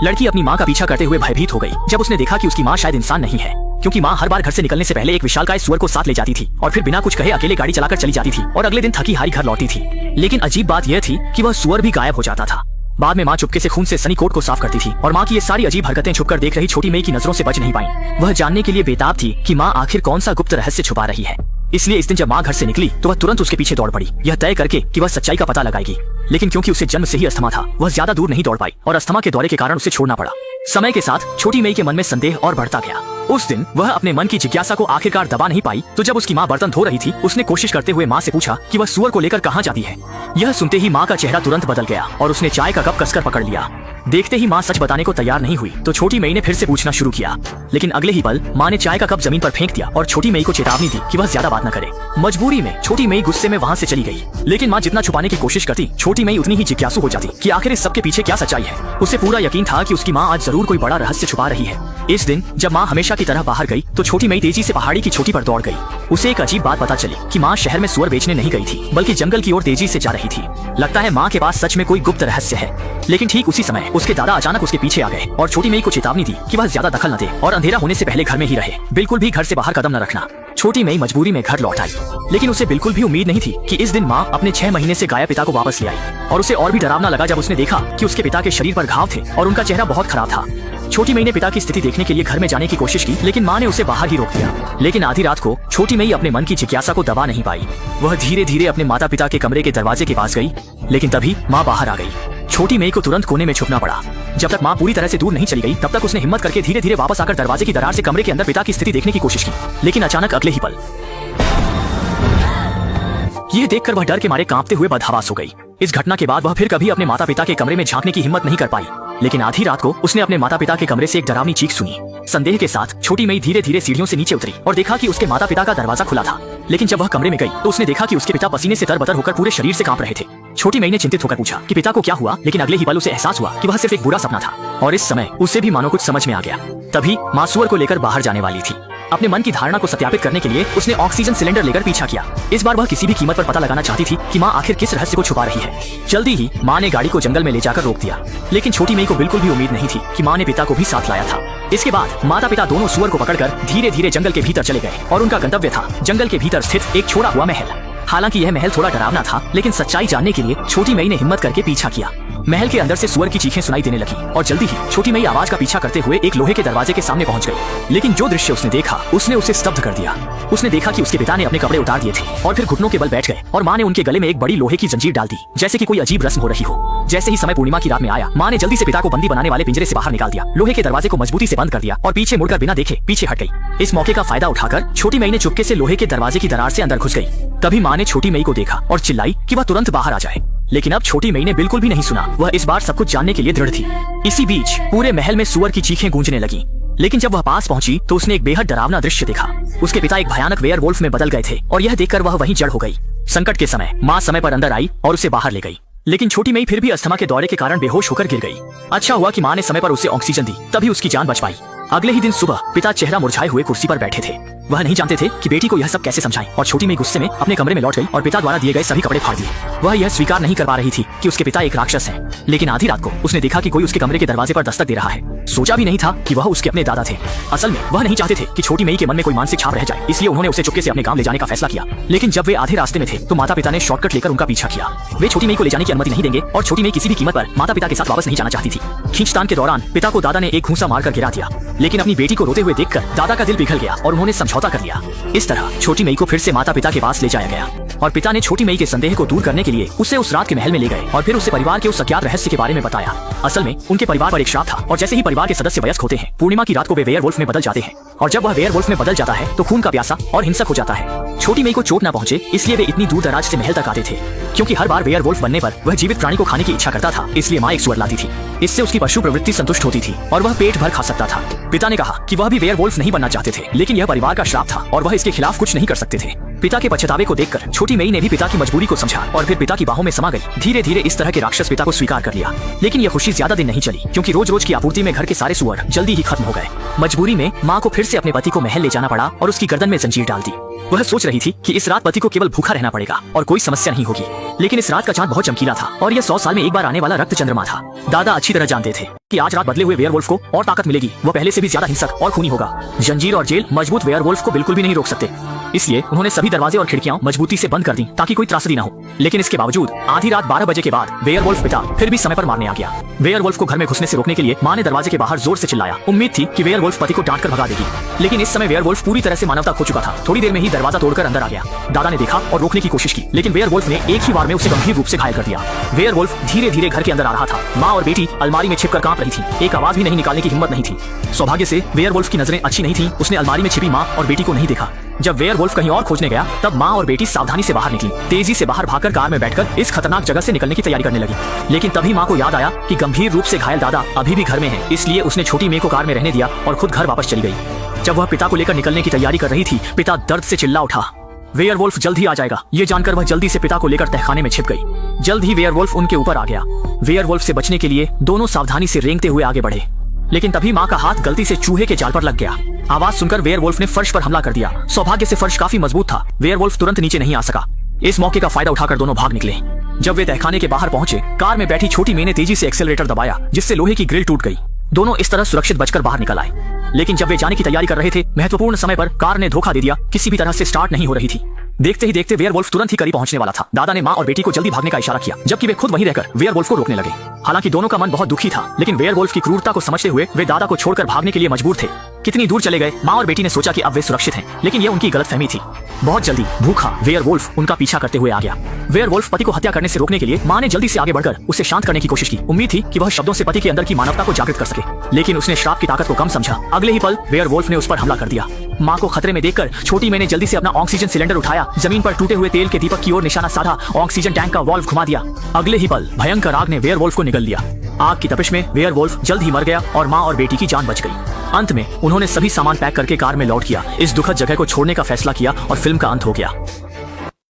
लड़की अपनी माँ का पीछा करते हुए भयभीत हो गई जब उसने देखा कि उसकी माँ शायद इंसान नहीं है, क्योंकि माँ हर बार घर से निकलने से पहले एक विशालकाय सुअर को साथ ले जाती थी और फिर बिना कुछ कहे अकेले गाड़ी चलाकर चली जाती थी और अगले दिन थकी हारी घर लौटती थी। लेकिन अजीब बात यह थी कि वह सुअर भी गायब हो जाता था। बाद में माँ चुपके से खून से सनी कोट को साफ करती थी और माँ की ये सारी अजीब हरकतें छुपकर देख रही छोटी मई की नजरों से बच नहीं पाई। वह जानने के लिए बेताब थी कि माँ आखिर कौन सा गुप्त रहस्य छुपा रही है। इसलिए इस दिन जब माँ घर से निकली तो वह तुरंत उसके पीछे दौड़ पड़ी, यह तय करके कि वह सच्चाई का पता लगाएगी। लेकिन क्योंकि उसे जन्म से ही अस्थमा था, वह ज्यादा दूर नहीं दौड़ पाई और अस्थमा के दौरे के कारण उसे छोड़ना पड़ा। समय के साथ छोटी मई के मन में संदेह और बढ़ता गया। उस दिन वह अपने मन की जिज्ञासा को आखिरकार दबा नहीं पाई तो जब उसकी माँ बर्तन धो रही थी, उसने कोशिश करते हुए माँ से पूछा कि वह सुअर को लेकर कहाँ जाती है। यह सुनते ही माँ का चेहरा तुरंत बदल गया और उसने चाय का कप कसकर पकड़ लिया। देखते ही माँ सच बताने को तैयार नहीं हुई तो छोटी मई ने फिर से पूछना शुरू किया, लेकिन अगले ही पल माँ ने चाय का कप जमीन पर फेंक दिया और छोटी मई को चेतावनी दी कि वह ज्यादा बात न करे। मजबूरी में छोटी मई गुस्से में वहाँ से चली गई, लेकिन माँ जितना छुपाने की कोशिश करती, छोटी मई उतनी ही जिज्ञासु हो जाती कि आखिर इस सब के पीछे क्या सच्चाई है। उसे पूरा यकीन था कि उसकी माँ आज जरूर कोई बड़ा रहस्य छुपा रही है। इस दिन जब माँ हमेशा की तरह बाहर गई तो छोटी मई तेजी से पहाड़ी की चोटी पर दौड़ गई। उसे एक अजीब बात पता चली कि माँ शहर में सुअर बेचने नहीं गई थी, बल्कि जंगल की ओर तेजी से जा रही थी। लगता है माँ के पास सच में कोई गुप्त रहस्य है। लेकिन ठीक उसी समय उसके दादा अचानक उसके पीछे आ गए और छोटी मई को चेतावनी दी कि वह ज्यादा दखल न दे और अंधेरा होने से पहले घर में ही रहे, बिल्कुल भी घर से बाहर कदम न रखना। छोटी मई मजबूरी में घर लौट आई, लेकिन उसे बिल्कुल भी उम्मीद नहीं थी कि इस दिन माँ अपने 6 महीने से गायब पिता को वापस ले आई। और उसे और भी डरावना लगा जब उसने देखा कि उसके पिता के शरीर पर घाव थे और उनका चेहरा बहुत खराब था। छोटी मई ने पिता की स्थिति देखने के लिए घर में जाने की कोशिश की, लेकिन माँ ने उसे बाहर ही रोक दिया। लेकिन आधी रात को छोटी मई अपने मन की जिज्ञासा को दबा नहीं पाई। वह धीरे धीरे अपने माता पिता के कमरे के दरवाजे के पास गई, लेकिन तभी माँ बाहर आ गई। छोटी मई को तुरंत कोने में छुपना पड़ा। जब तक माँ पूरी तरह से दूर नहीं चली गई तब तक उसने हिम्मत करके धीरे धीरे वापस आकर दरवाजे की दरार से कमरे के अंदर पिता की स्थिति देखने की कोशिश की, लेकिन अचानक अगले ही पल यह देखकर वह डर के मारे कांपते हुए बदहवास हो गई। इस घटना के बाद वह फिर कभी अपने माता पिता के कमरे में झांकने की हिम्मत नहीं कर पाई। लेकिन आधी रात को उसने अपने माता पिता के कमरे से एक डरावनी चीख सुनी। संदेह के साथ छोटी मई धीरे धीरे सीढ़ियों से नीचे उतरी और देखा कि उसके माता पिता का दरवाजा खुला था। लेकिन जब वह कमरे में गई तो उसने देखा कि उसके पिता पसीने से तरबतर होकर पूरे शरीर से कांप रहे थे। छोटी मई ने चिंतित होकर पूछा कि पिता को क्या हुआ, लेकिन अगले ही पल उसे एहसास हुआ कि वह सिर्फ एक बुरा सपना था और इस समय उसे भी मानो कुछ समझ में आ गया। तभी माँ सुअर को लेकर बाहर जाने वाली थी। अपने मन की धारणा को सत्यापित करने के लिए उसने ऑक्सीजन सिलेंडर लेकर पीछा किया। इस बार वह किसी भी कीमत पर पता लगाना चाहती थी कि माँ आखिर किस रहस्य को छुपा रही है। जल्दी ही माँ ने गाड़ी को जंगल में ले जाकर रोक दिया, लेकिन छोटी मई को बिल्कुल भी उम्मीद नहीं थी कि माँ ने पिता को भी साथ लाया था। इसके बाद माता पिता दोनों सुअर को पकड़कर धीरे धीरे जंगल के भीतर चले गए और उनका गंतव्य था जंगल के भीतर स्थित एक छोड़ा हुआ महल। हालांकि यह महल थोड़ा डरावना था, लेकिन सच्चाई जानने के लिए छोटी मई ने हिम्मत करके पीछा किया। महल के अंदर से सुअर की चीखें सुनाई देने लगी और जल्दी ही छोटी मई आवाज का पीछा करते हुए एक लोहे के दरवाजे के सामने पहुंच गई। लेकिन जो दृश्य उसने देखा उसने उसे स्तब्ध कर दिया। उसने देखा कि उसके पिता ने अपने कपड़े उतार दिए थे और फिर घुटनों के बल बैठ गए और माँ ने उनके गले में एक बड़ी लोहे की जंजीर डाल दी, जैसे कि कोई अजीब रस्म हो रही हो। जैसे ही समय पूर्णिमा की रात में आया, माँ ने जल्दी से पिता को बंदी बनाने वाले पिंजरे से बाहर निकाल दिया, लोहे के दरवाजे को मजबूती से बंद कर दिया और पीछे मुड़कर बिना देखे पीछे हट गई। इस मौके का फायदा उठाकर छोटी मई ने चुपके से लोहे के दरवाजे की दरार से अंदर घुस गई। तभी माँ ने छोटी मई को देखा और चिल्लाई कि वह तुरंत बाहर आ जाए, लेकिन अब छोटी मई ने बिल्कुल भी नहीं सुना। वह इस बार सब कुछ जानने के लिए दृढ़ थी। इसी बीच पूरे महल में सुअर की चीखें गूंजने लगी, लेकिन जब वह पास पहुंची तो उसने एक बेहद डरावना दृश्य देखा। उसके पिता एक भयानक वेयरवुल्फ में बदल गए थे और यह देखकर वह वहीं जड़ हो गई। संकट के समय माँ समय पर अंदर आई और उसे बाहर ले गई, लेकिन छोटी मई फिर भी अस्थमा के दौरे के कारण बेहोश होकर गिर गई। अच्छा हुआ कि माँ ने समय पर उसे ऑक्सीजन दी, तभी उसकी जान बच पाई। अगले ही दिन सुबह पिता चेहरा मुरझाए हुए कुर्सी पर बैठे थे। वह नहीं जानते थे कि बेटी को यह सब कैसे समझाएं और छोटी मई गुस्से में अपने कमरे में लौट गई और पिता द्वारा दिए गए सभी कपड़े फाड़ दिए। वह यह स्वीकार नहीं कर पा रही थी कि उसके पिता एक राक्षस हैं। लेकिन आधी रात को उसने देखा कि कोई उसके कमरे के दरवाजे पर दस्तक दे रहा है। सोचा भी नहीं था कि वह उसके अपने दादा थे। असल में वह नहीं चाहते थे कि छोटी मई के मन में कोई मानसिक छाप रह जाए, इसलिए उन्होंने उसे चुपके से अपने गांव ले जाने का फैसला किया। लेकिन जब वे आधे रास्ते में थे तो माता पिता ने शॉर्टकट लेकर उनका पीछा किया। वे छोटी मई को ले जाने की अनुमति नहीं देंगे और छोटी मई किसी भी कीमत पर माता पिता के साथ वापस नहीं जाना चाहती थी। खींचतान के दौरान पिता को दादा ने एक घूंसा मारकर गिरा दिया, लेकिन अपनी बेटी को रोते हुए देखकर दादा का दिल पिघल गया और उन्होंने समझौता कर लिया। इस तरह छोटी मई को फिर से माता पिता के पास ले जाया गया और पिता ने छोटी मई के संदेह को दूर करने के लिए उसे उस रात के महल में ले गए और फिर उसे परिवार के उस अज्ञात रहस्य के बारे में बताया। असल में उनके परिवार पर एक श्राप था और जैसे ही परिवार के सदस्य वयस्क होते हैं, पूर्णिमा की रात को वे वेयरवुल्फ में बदल जाते हैं और जब वह वेयरवुल्फ में बदल जाता है तो खून का प्यासा और हिंसक हो जाता है। छोटी मई को चोट न पहुंचे इसलिए वे इतनी दूर दराज से महल तक आते थे, क्योंकि हर बार वेयरवुल्फ बनने पर वह जीवित प्राणी को खाने की इच्छा करता था। इसलिए माँ एक सुअर लाती थी, इससे उसकी पशु प्रवृत्ति संतुष्ट होती थी और वह पेट भर खा सकता था। पिता ने कहा कि वह भी वेयरवुल्फ नहीं बनना चाहते थे, लेकिन यह परिवार का श्राप था और वह इसके खिलाफ कुछ नहीं कर सकते थे। पिता के पछतावे को देखकर छोटी मई ने भी पिता की मजबूरी को समझा और फिर पिता की बाहों में समा गई। धीरे धीरे इस तरह के राक्षस पिता को स्वीकार कर लिया, लेकिन यह खुशी ज्यादा दिन नहीं चली, क्योंकि रोज रोज की आपूर्ति में घर के सारे सुअर जल्दी ही खत्म हो गए। मजबूरी में माँ को फिर से अपने पति को महल ले जाना पड़ा और उसकी गर्दन में जंजीर डाल दी। वह सोच रही थी कि इस रात पति को केवल भूखा रहना पड़ेगा और कोई समस्या नहीं होगी। लेकिन इस रात का चांद बहुत चमकीला था और यह 100 साल में एक बार आने वाला रक्त चंद्रमा था। दादा अच्छी तरह जानते थे कि आज रात बदले हुए वेयरवुल्फ को और ताकत मिलेगी। वह पहले से भी ज्यादा हिंसक और खूनी होगा। जंजीर और जेल मजबूत वेयरवुल्फ को बिल्कुल भी नहीं रोक सकते। इसलिए उन्होंने सभी दरवाजे और खिड़कियां मजबूती से बंद कर दी ताकि कोई त्रासदी न हो। लेकिन इसके बावजूद आधी रात 12 बजे के बाद वेयरवुल्फ पिता फिर भी समय पर मारने आ गया। वेयरवुल्फ को घर में घुसने से रोकने के लिए मां ने दरवाजे के बाहर जोर से चिल्लाया। उम्मीद थी कि वेयरवुल्फ पति को डांटकर भगा देगी, लेकिन इस समय वेयरवुल्फ पूरी तरह से मानवता खो चुका था। थोड़ी देर में ही दरवाजा तोड़कर अंदर आ गया। दादा ने देखा और रोकने की कोशिश की, लेकिन वेयरवुल्फ ने एक ही बार में उसे गंभीर रूप से घायल कर दिया। वेयरवुल्फ धीरे धीरे घर के अंदर आ रहा था। माँ और बेटी अलमारी में छिपकर कांप रही थी। एक आवाज भी नहीं निकालने की हिम्मत नहीं थी। सौभाग्य से वेयरवुल्फ की नजरें अच्छी नहीं थी। उसने अलमारी में छिपी माँ और बेटी को नहीं देखा। जब वेयरवुल्फ कहीं और खोजने गया तब माँ और बेटी सावधानी से बाहर निकली। तेजी से बाहर भागकर कार में बैठकर इस खतरनाक जगह से निकलने की तैयारी करने लगी। लेकिन तभी माँ को याद आया कि गंभीर रूप से घायल दादा अभी भी घर में है। इसलिए उसने छोटी मेए को कार में रहने दिया और खुद घर वापस चली गई। जब वह पिता को लेकर निकलने की तैयारी कर रही थी, पिता दर्द से चिल्ला उठा। वेयरवुल्फ जल्द ही आ जाएगा। ये जानकर वह जल्दी से पिता को लेकर तहखाने में छिप गई। जल्द ही वेयरवुल्फ उनके ऊपर आ गया। वेयरवुल्फ से बचने के लिए दोनों सावधानी से रेंगते हुए आगे बढ़े, लेकिन तभी माँ का हाथ गलती से चूहे के जाल पर लग गया। आवाज सुनकर वेयरवुल्फ ने फर्श पर हमला कर दिया। सौभाग्य से फर्श काफी मजबूत था। वेयरवुल्फ तुरंत नीचे नहीं आ सका। इस मौके का फायदा उठाकर दोनों भाग निकले। जब वे तहखाने के बाहर पहुंचे, कार में बैठी छोटी मेए ने तेजी से एक्सेलरेटर दबाया, जिससे लोहे की ग्रिल टूट गई। दोनों इस तरह सुरक्षित बचकर बाहर निकल आए। लेकिन जब वे जाने की तैयारी कर रहे थे, महत्वपूर्ण समय पर कार ने धोखा दे दिया। किसी भी तरह से स्टार्ट नहीं हो रही थी। देखते ही देखते वेयरवुल्फ तुरंत ही करीब पहुंचने वाला था। दादा ने माँ और बेटी को जल्दी भागने का इशारा किया, जबकि वे खुद वहीं रहकर वेयरवुल्फ को रोकने लगे। हालांकि दोनों का मन बहुत दुखी था, लेकिन वेयरवुल्फ की क्रूरता को समझते हुए वे दादा को छोड़कर भागने के लिए मजबूर थे। कितनी दूर चले गए, माँ और बेटी ने सोचा कि अब वे सुरक्षित हैं, लेकिन यह उनकी गलतफहमी थी। बहुत जल्दी भूखा वेयरवुल्फ उनका पीछा करते हुए आ गया। वेयरवुल्फ पति को हत्या करने से रोकने के लिए माँ ने जल्दी से आगे बढ़कर उसे शांत करने की कोशिश की। उम्मीद थी कि वह शब्दों से पति के अंदर की मानवता को जागृत कर सके, लेकिन उसने श्राप की ताकत को कम समझा। अगले ही पल वेयरवुल्फ ने उस पर हमला कर दिया। माँ को खतरे में देखकर छोटी मेए ने जल्दी से अपना ऑक्सीजन सिलेंडर उठाया, जमीन पर टूटे हुए तेल के दीपक की ओर निशाना साधा, ऑक्सीजन टैंक का वाल्व घुमा दिया। अगले ही पल भयंकर आग ने वेयरवुल्फ को निगल लिया। आग की तपिश में वेयरवुल्फ जल्द ही मर गया और माँ और बेटी की जान बच गई। अंत में उन्होंने सभी सामान पैक करके कार में लौट किया, इस दुखद जगह को छोड़ने का फैसला किया और फिल्म का अंत हो गया।